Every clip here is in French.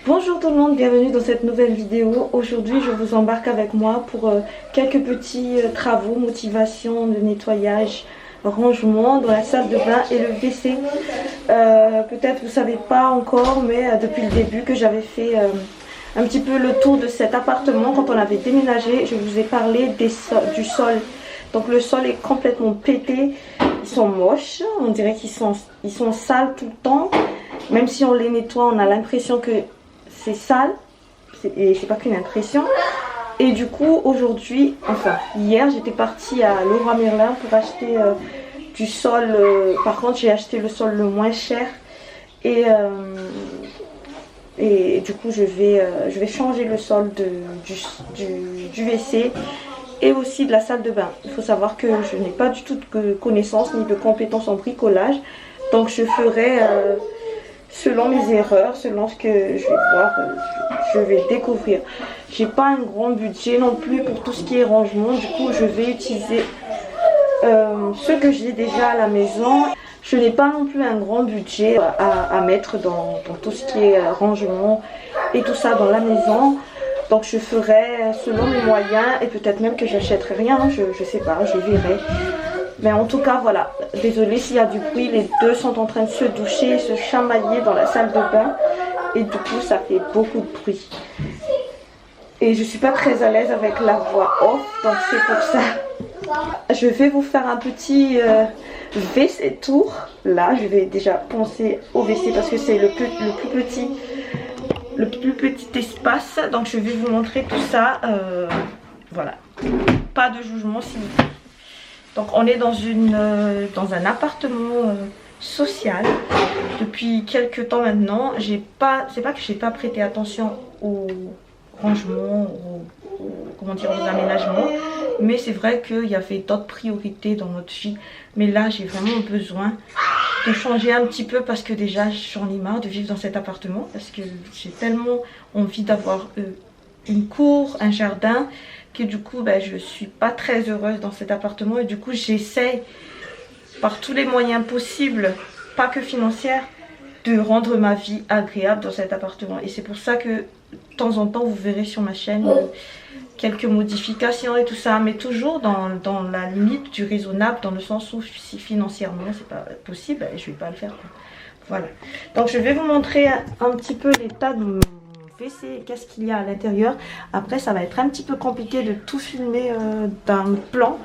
Bonjour tout le monde, bienvenue dans cette nouvelle vidéo. Aujourd'hui je vous embarque avec moi pour quelques petits travaux, motivation de nettoyage, rangement dans la salle de bain et le WC. Peut-être vous ne savez pas encore, mais depuis le début que j'avais fait un petit peu le tour de cet appartement quand on avait déménagé, je vous ai parlé du sol. Donc le sol est complètement pété, ils sont moches, on dirait qu'ils sont sales tout le temps. Même si on les nettoie, on a l'impression que c'est sale, et c'est pas qu'une impression. Et du coup aujourd'hui, enfin hier, j'étais partie à Leroy Merlin pour acheter du sol. Par contre j'ai acheté le sol le moins cher et du coup je vais changer le sol du WC et aussi de la salle de bain. Il faut savoir que je n'ai pas du tout de connaissances ni de compétences en bricolage, donc je ferai selon mes erreurs, selon ce que je vais voir, je vais découvrir. J'ai pas un grand budget non plus pour tout ce qui est rangement, du coup je vais utiliser ce que j'ai déjà à la maison. Je n'ai pas non plus un grand budget à mettre dans tout ce qui est rangement et tout ça dans la maison. Donc je ferai selon mes moyens et peut-être même que j'achèterai rien, je sais pas, je verrai. Mais en tout cas voilà, désolée s'il y a du bruit, les deux sont en train de se doucher, se chamailler dans la salle de bain et du coup ça fait beaucoup de bruit. Et je suis pas très à l'aise avec la voix off, donc c'est pour ça. Je vais vous faire un petit WC tour. Là je vais déjà penser au WC parce que c'est le plus petit espace, donc je vais vous montrer tout ça. Voilà, pas de jugement s'il vous plaît. Donc on est dans un appartement social depuis quelques temps maintenant. C'est pas que j'ai pas prêté attention au rangement, aux aménagements, mais c'est vrai qu'il y avait d'autres priorités dans notre vie. Mais là j'ai vraiment besoin de changer un petit peu parce que déjà j'en ai marre de vivre dans cet appartement, parce que j'ai tellement envie d'avoir une cour, un jardin, que du coup je suis pas très heureuse dans cet appartement et du coup j'essaye par tous les moyens possibles, pas que financières, de rendre ma vie agréable dans cet appartement. Et c'est pour ça que de temps en temps vous verrez sur ma chaîne quelques modifications et tout ça, mais toujours dans la limite du raisonnable, dans le sens où si financièrement c'est pas possible, je vais pas le faire quoi. Voilà, donc je vais vous montrer un petit peu l'état de mon WC, qu'est-ce qu'il y a à l'intérieur. Après ça va être un petit peu compliqué de tout filmer d'un plan,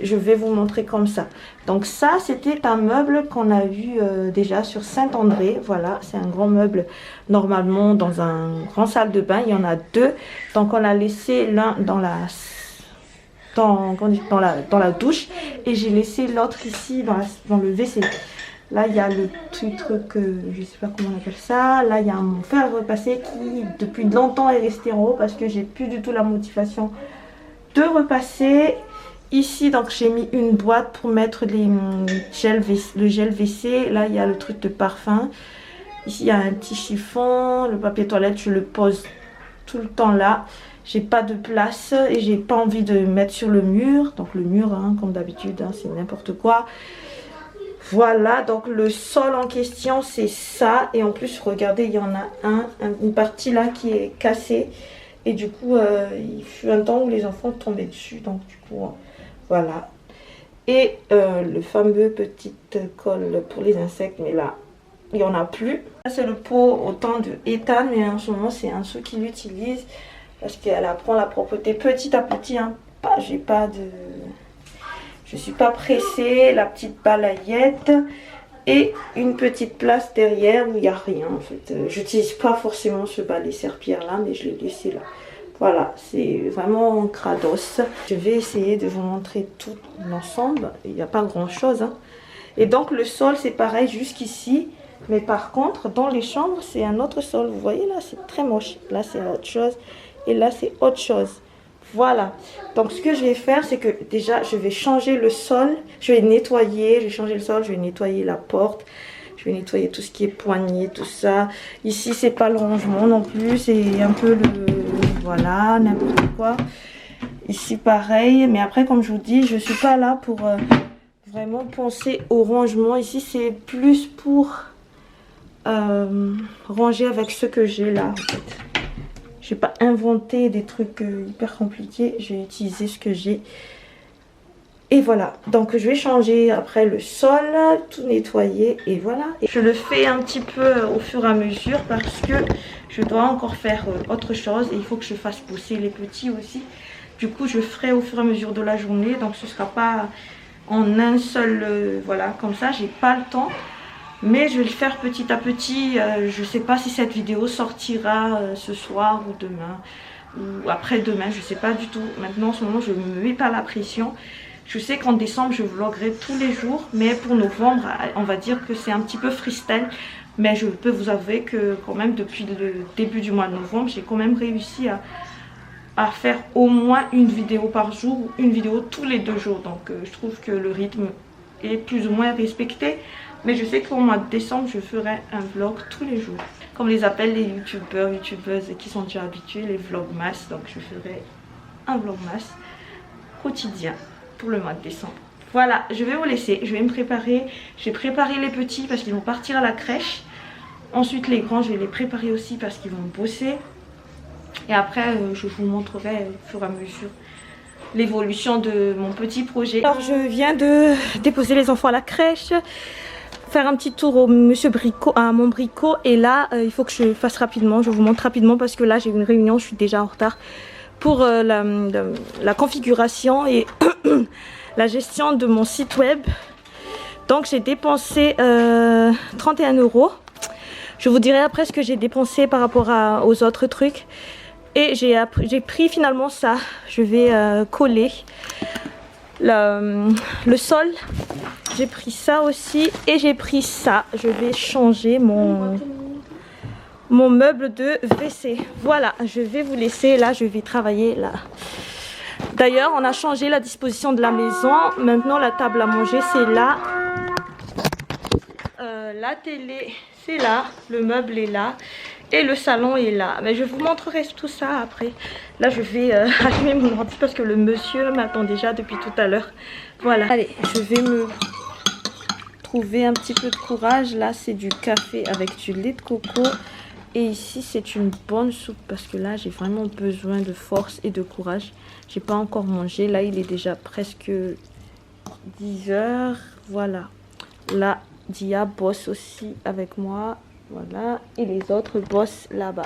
je vais vous montrer comme ça. Donc ça c'était un meuble qu'on a eu déjà sur Saint-André. Voilà, c'est un grand meuble. Normalement dans un grand salle de bain il y en a deux, donc on a laissé l'un dans la douche et j'ai laissé l'autre ici dans le WC. Là, il y a le truc, je sais pas comment on appelle ça. Là, il y a mon fer à repasser qui, depuis longtemps, est resté en haut parce que j'ai plus du tout la motivation de repasser. Ici, donc, j'ai mis une boîte pour mettre le gel WC. Là, il y a le truc de parfum. Ici, il y a un petit chiffon. Le papier toilette, je le pose tout le temps là. J'ai pas de place et j'ai pas envie de mettre sur le mur. Donc, le mur, hein, comme d'habitude, hein, c'est n'importe quoi. Voilà, donc le sol en question c'est ça. Et en plus regardez, il y en a une partie là qui est cassée. Et du coup il fut un temps où les enfants tombaient dessus. Donc du coup voilà. Et le fameux petit colle pour les insectes, mais là il n'y en a plus. Ça c'est le pot au temps de Ethan, mais en ce moment c'est un sou qui l'utilise parce qu'elle apprend la propreté petit à petit, hein. Je suis pas pressée, la petite balayette et une petite place derrière où il n'y a rien en fait. J'utilise pas forcément ce balai serpillère là, mais je l'ai laissé là. Voilà, c'est vraiment crados. Je vais essayer de vous montrer tout l'ensemble. Il n'y a pas grand chose, hein. Et donc le sol c'est pareil jusqu'ici. Mais par contre dans les chambres c'est un autre sol. Vous voyez là c'est très moche. Là c'est autre chose et là c'est autre chose. Voilà, donc ce que je vais faire c'est que déjà je vais changer le sol, je vais nettoyer, je vais changer le sol, je vais nettoyer la porte, je vais nettoyer tout ce qui est poignée, tout ça. Ici c'est pas le rangement non plus, c'est un peu voilà, n'importe quoi. Ici pareil, mais après comme je vous dis, je suis pas là pour vraiment penser au rangement. Ici c'est plus pour ranger avec ce que j'ai là en fait. Je n'ai pas inventé des trucs hyper compliqués, j'ai utilisé ce que j'ai. Et voilà, donc je vais changer après le sol, tout nettoyer et voilà. Et je le fais un petit peu au fur et à mesure parce que je dois encore faire autre chose et il faut que je fasse pousser les petits aussi. Du coup je ferai au fur et à mesure de la journée, donc ce ne sera pas en un seul, voilà, comme ça, j'ai pas le temps. Mais je vais le faire petit à petit. Je ne sais pas si cette vidéo sortira ce soir ou demain ou après-demain, je ne sais pas du tout. Maintenant en ce moment je ne me mets pas la pression. Je sais qu'en décembre je vloguerai tous les jours, mais pour novembre on va dire que c'est un petit peu freestyle. Mais je peux vous avouer que quand même depuis le début du mois de novembre, j'ai quand même réussi à faire au moins une vidéo par jour ou une vidéo tous les 2 jours. Donc je trouve que le rythme est plus ou moins respecté. Mais je sais qu'au mois de décembre, je ferai un vlog tous les jours. Comme les appellent les youtubeurs, youtubeuses qui sont déjà habitués, les vlogmas. Donc je ferai un vlogmas quotidien pour le mois de décembre. Voilà, je vais vous laisser. Je vais me préparer. J'ai préparé les petits parce qu'ils vont partir à la crèche. Ensuite les grands, je vais les préparer aussi parce qu'ils vont bosser. Et après, je vous montrerai au fur et à mesure l'évolution de mon petit projet. Alors je viens de déposer les enfants à la crèche. Faire un petit tour au monsieur Bricot, à mon Bricot, et là il faut que je fasse rapidement, je vous montre rapidement parce que là j'ai une réunion, je suis déjà en retard pour la configuration et la gestion de mon site web. Donc j'ai dépensé 31 €. Je vous dirai après ce que j'ai dépensé par rapport aux autres trucs. Et j'ai pris finalement ça, je vais coller le sol. J'ai pris ça aussi et j'ai pris ça. Je vais changer mon meuble de WC. Voilà, je vais vous laisser là, je vais travailler là. D'ailleurs, on a changé la disposition de la maison. Maintenant, la table à manger, c'est là. La télé, c'est là. Le meuble est là. Et le salon est là. Mais je vous montrerai tout ça après. Là, je vais allumer mon ordi parce que le monsieur m'attend déjà depuis tout à l'heure. Voilà. Allez, je vais me trouver un petit peu de courage. Là, c'est du café avec du lait de coco. Et ici, c'est une bonne soupe parce que là, j'ai vraiment besoin de force et de courage. J'ai pas encore mangé. Là, il est déjà presque 10 h. Voilà. Là, Dia bosse aussi avec moi. Voilà. Et les autres bossent là-bas.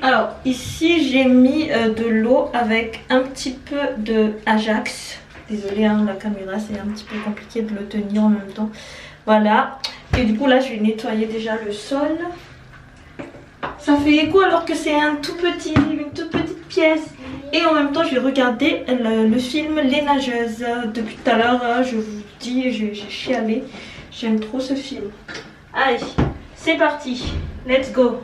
Alors ici j'ai mis de l'eau avec un petit peu de Ajax. Désolée hein, la caméra c'est un petit peu compliqué de le tenir en même temps. Voilà. Et du coup là je vais nettoyer déjà le sol. Ça fait écho alors que c'est une toute petite pièce. Et en même temps je vais regarder le film Les Nageuses. Depuis tout à l'heure je vous dis j'ai chialé. J'aime trop ce film. Allez c'est parti. Let's go.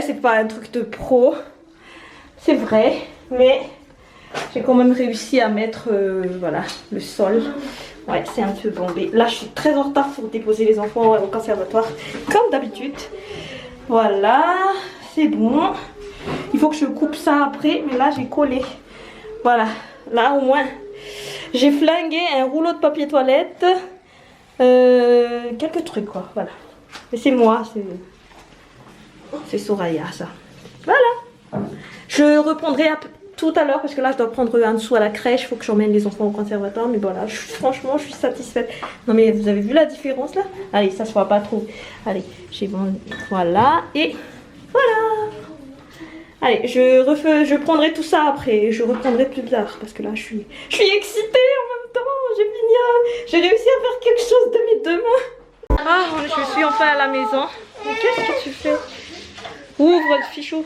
c'est pas un truc de pro. C'est vrai, mais j'ai quand même réussi à mettre voilà, le sol. Ouais, c'est un peu bombé. Là, je suis très en retard pour déposer les enfants au conservatoire, comme d'habitude. Voilà, c'est bon. Il faut que je coupe ça après, mais là, j'ai collé. Voilà, là au moins, j'ai flingué un rouleau de papier toilette. Quelques trucs, quoi, voilà. Mais c'est moi, c'est Soraya, ça. Voilà. Je reprendrai tout à l'heure parce que là je dois prendre un dessous à la crèche, il faut que j'emmène les enfants au conservatoire, mais voilà, franchement je suis satisfaite. Non mais vous avez vu la différence là? Allez, ça se voit pas trop. Allez, j'ai bon, voilà, et voilà. Allez, je prendrai tout ça après, je reprendrai plus tard parce que là je suis excitée en même temps, j'ai réussi à faire quelque chose de mes deux mains. Ah, je suis enfin à la maison. Mais qu'est-ce que tu fais? Ouvre le fichou.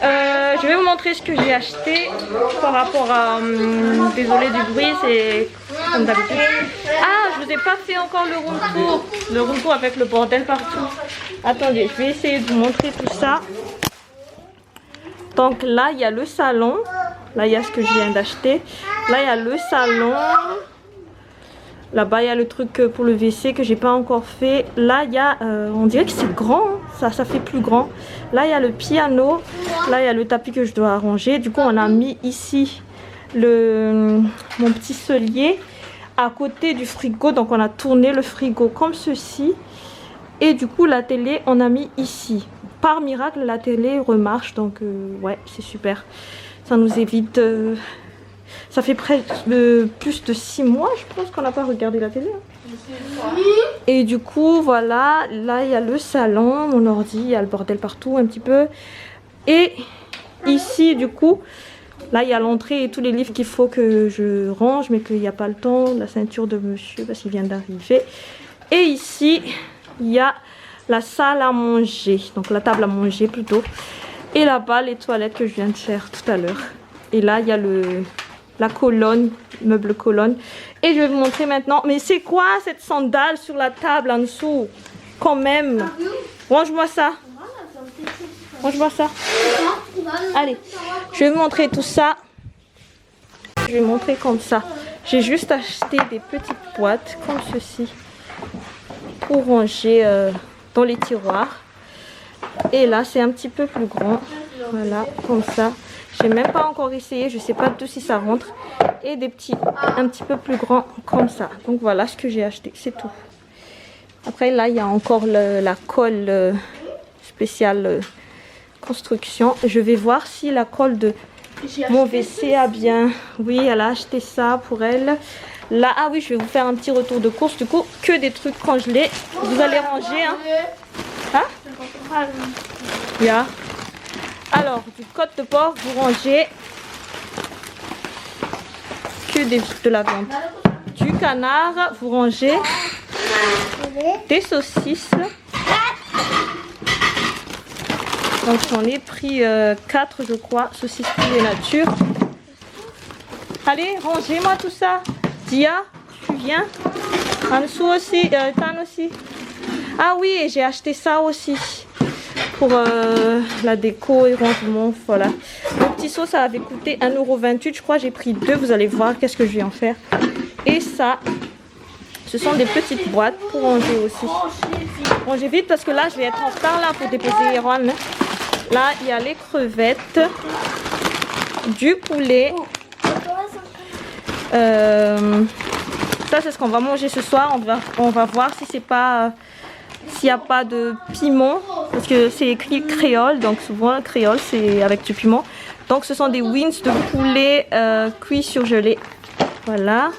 Je vais vous montrer ce que j'ai acheté par rapport à... désolé du bruit, c'est comme d'habitude. Ah, je vous ai pas fait encore le room tour. Le room tour avec le bordel partout. Attendez, je vais essayer de vous montrer tout ça. Donc là, il y a le salon. Là, il y a ce que je viens d'acheter. Là, il y a le salon. Là-bas, il y a le truc pour le WC que j'ai pas encore fait. Là, il y a... on dirait que c'est grand. Hein. Ça fait plus grand. Là, il y a le piano. Là, il y a le tapis que je dois arranger. Du coup, on a mis ici mon petit cellier à côté du frigo. Donc, on a tourné le frigo comme ceci. Et du coup, la télé, on a mis ici. Par miracle, la télé remarche. Donc, ouais, c'est super. Ça nous évite... Ça fait presque plus de 6 mois, je pense, qu'on n'a pas regardé la télé. Hein. Et du coup, voilà, là, il y a le salon, mon ordi, il y a le bordel partout un petit peu. Et ici, du coup, là, il y a l'entrée et tous les livres qu'il faut que je range, mais qu'il n'y a pas le temps. La ceinture de monsieur, parce qu'il vient d'arriver. Et ici, il y a la salle à manger, donc la table à manger plutôt. Et là-bas, les toilettes que je viens de faire tout à l'heure. Et là, il y a la colonne, meuble colonne. Et je vais vous montrer maintenant. Mais c'est quoi cette sandale sur la table en dessous? Quand même. Range-moi ça. Range-moi ça. Allez, je vais vous montrer tout ça. Je vais vous montrer comme ça. J'ai juste acheté des petites boîtes comme ceci pour ranger dans les tiroirs. Et là, c'est un petit peu plus grand. Voilà, comme ça. J'ai même pas encore essayé, je sais pas du tout si ça rentre. Et des petits un petit peu plus grands comme ça. Donc voilà ce que j'ai acheté, c'est tout. Après là, il y a encore la colle spéciale construction. Je vais voir si la colle de mon WC a bien... Oui, elle a acheté ça pour elle. Là, ah oui, je vais vous faire un petit retour de course. Du coup, que des trucs congelés. Vous allez ranger, hein? Hein? Yeah. Alors, du côte de porc, vous rangez que de la viande. Du canard, vous rangez des saucisses. Donc, j'en ai pris 4, je crois, saucisses poulet nature. Allez, rangez-moi tout ça. Dia, tu viens? En dessous aussi, Tan aussi. Ah oui, et j'ai acheté ça aussi. Pour la déco et rangement, voilà. Le petit seau, ça avait coûté 1,28 €. Je crois j'ai pris 2. Vous allez voir qu'est-ce que je vais en faire. Et ça, ce sont des petites boîtes pour ranger aussi. Rangez vite parce que là, je vais être en retard là pour déposer Erwan. Là, il y a les crevettes, du poulet. Ça, c'est ce qu'on va manger ce soir. On va voir si c'est pas... s'il n'y a pas de piment, parce que c'est écrit créole, donc souvent créole c'est avec du piment. Donc ce sont des wings de poulet cuits surgelés. Voilà.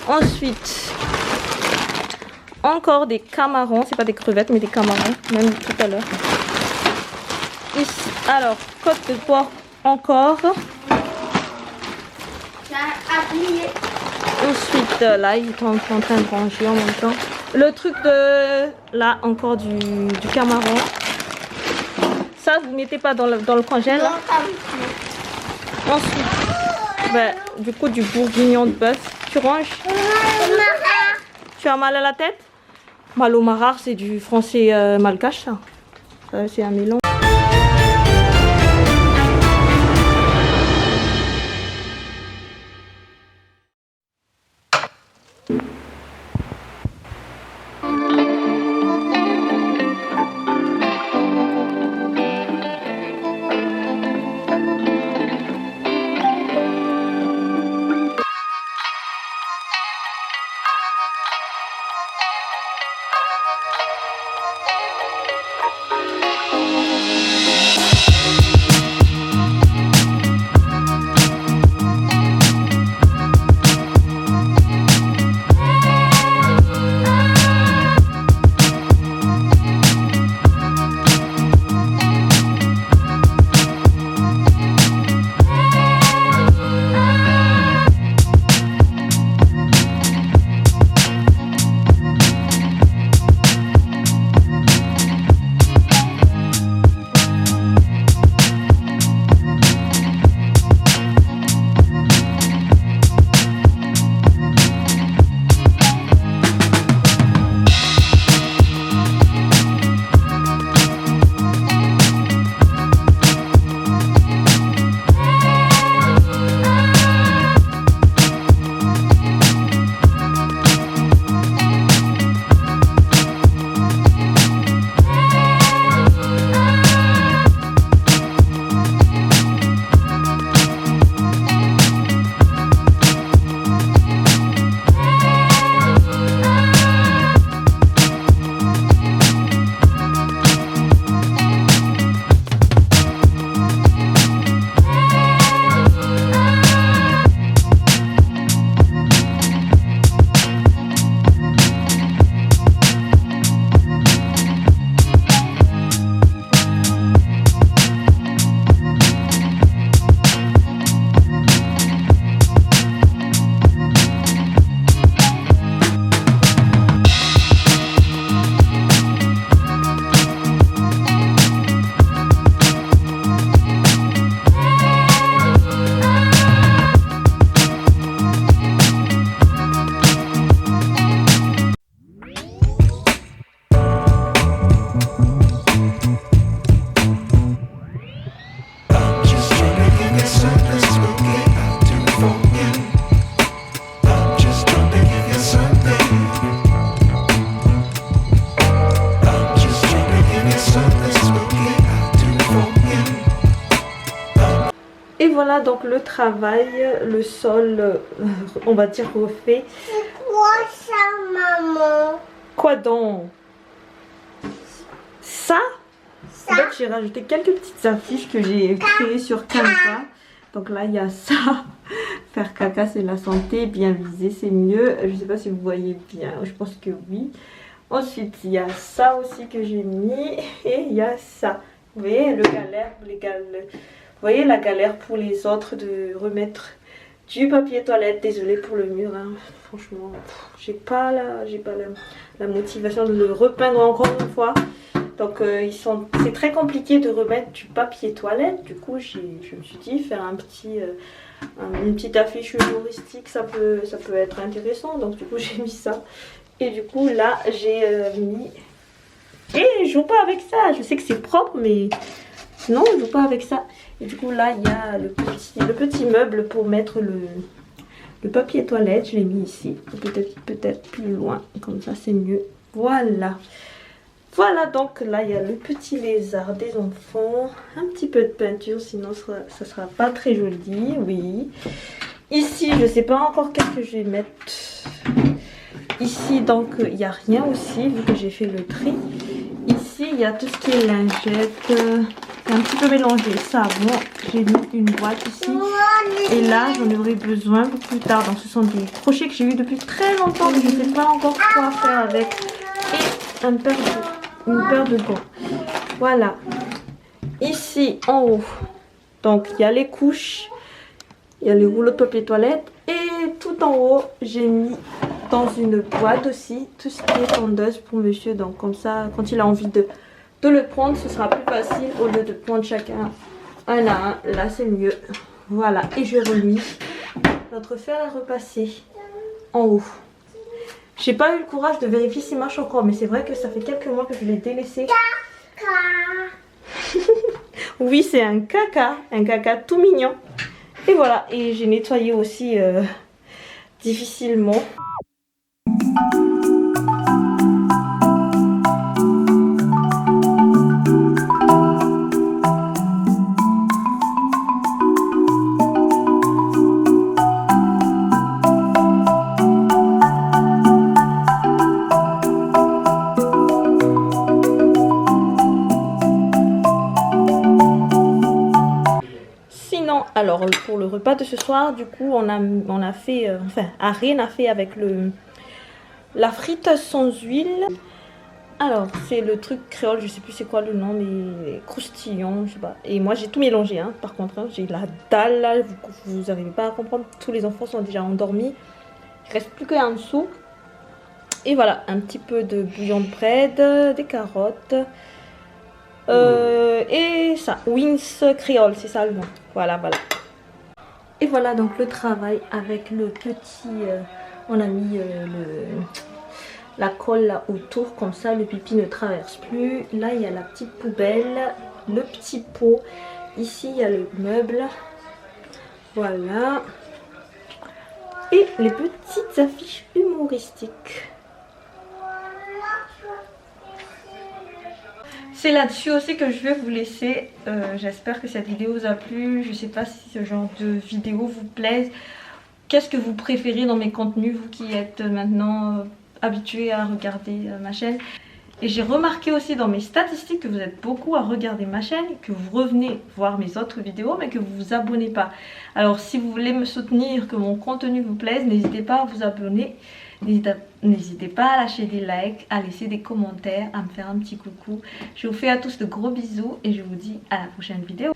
Ensuite, encore des camarons, c'est pas des crevettes mais des camarons, même tout à l'heure. Alors, côte de porc encore. Ensuite, là, ils sont en train de ranger en même temps. Le truc de... Là, encore du camaron. Ça, vous ne mettez pas dans le congèle. Ensuite, ben, du coup, du bourguignon de bœuf. Tu ranges? Tu as mal à la tête? Mal au marard, c'est du français malgache, ça. C'est un mélange. voilà donc le travail, le sol, on va dire refait. C'est quoi ça, maman? Quoi donc? Ça? En fait, j'ai rajouté quelques petites affiches que j'ai créées sur Canva. Donc là, il y a ça. Faire caca, c'est la santé. Bien viser, c'est mieux. Je ne sais pas si vous voyez bien. Je pense que oui. Ensuite, il y a ça aussi que j'ai mis. Et il y a ça. Vous voyez, vous voyez la galère pour les autres de remettre du papier toilette. Désolée pour le mur. Hein. Franchement, j'ai pas la motivation de le repeindre encore une fois. Donc c'est très compliqué de remettre du papier toilette. Du coup, je me suis dit faire une petite affiche humoristique, ça peut être intéressant. Donc du coup, j'ai mis ça. Et du coup, là, j'ai mis... Et je joue pas avec ça. Je sais que c'est propre, mais non, je joue pas avec ça. Et du coup, là, il y a le petit meuble pour mettre le papier toilette. Je l'ai mis ici. Peut-être plus loin. Comme ça, c'est mieux. Voilà. Voilà, donc là il y a le petit lézard des enfants, un petit peu de peinture, sinon ça sera pas très joli, oui. Ici, je sais pas encore qu'est-ce que je vais mettre. Ici, donc il n'y a rien aussi, vu que j'ai fait le tri. Ici, il y a tout ce qui est lingette, un petit peu mélangé. Ça, bon, j'ai mis une boîte ici. Et là, j'en aurai besoin pour plus tard. Donc ce sont des crochets que j'ai eu depuis très longtemps, mais je ne sais pas encore quoi faire avec. Et une paire de gants. Voilà. Ici en haut, donc il y a les couches, il y a les rouleaux de papier toilette. Et tout en haut, j'ai mis dans une boîte aussi tout ce qui est tondeuse pour monsieur. Donc comme ça, quand il a envie de le prendre, ce sera plus facile au lieu de prendre chacun un à un. Là, c'est mieux. Voilà. Et j'ai remis notre fer à repasser en haut. J'ai pas eu le courage de vérifier s'il marche encore, mais c'est vrai que ça fait quelques mois que je l'ai délaissé. Caca. Oui, c'est un caca tout mignon. Et voilà, et j'ai nettoyé aussi difficilement. Alors pour le repas de ce soir, du coup on a fait, Ariane a fait avec la friteuse sans huile. Alors c'est le truc créole, je sais plus c'est quoi le nom, mais croustillant, je sais pas. Et moi j'ai tout mélangé, hein, par contre, hein, j'ai la dalle là, vous n'arrivez pas à comprendre, tous les enfants sont déjà endormis. Il reste plus qu'un dessous. Et voilà, un petit peu de bouillon de bread, des carottes. Et ça, wings créole, c'est ça le nom. Voilà. Et voilà donc le travail avec le petit... on a mis la colle là autour, comme ça le pipi ne traverse plus. Là il y a la petite poubelle, le petit pot. Ici il y a le meuble. Voilà. Et les petites affiches humoristiques. C'est là-dessus aussi que je vais vous laisser. J'espère que cette vidéo vous a plu. Je ne sais pas si ce genre de vidéo vous plaise. Qu'est-ce que vous préférez dans mes contenus, vous qui êtes maintenant habitués à regarder ma chaîne. Et j'ai remarqué aussi dans mes statistiques que vous êtes beaucoup à regarder ma chaîne, que vous revenez voir mes autres vidéos, mais que vous vous abonnez pas. Alors si vous voulez me soutenir, que mon contenu vous plaise, n'hésitez pas à vous abonner. N'hésitez pas à lâcher des likes, à laisser des commentaires, à me faire un petit coucou. Je vous fais à tous de gros bisous et je vous dis à la prochaine vidéo.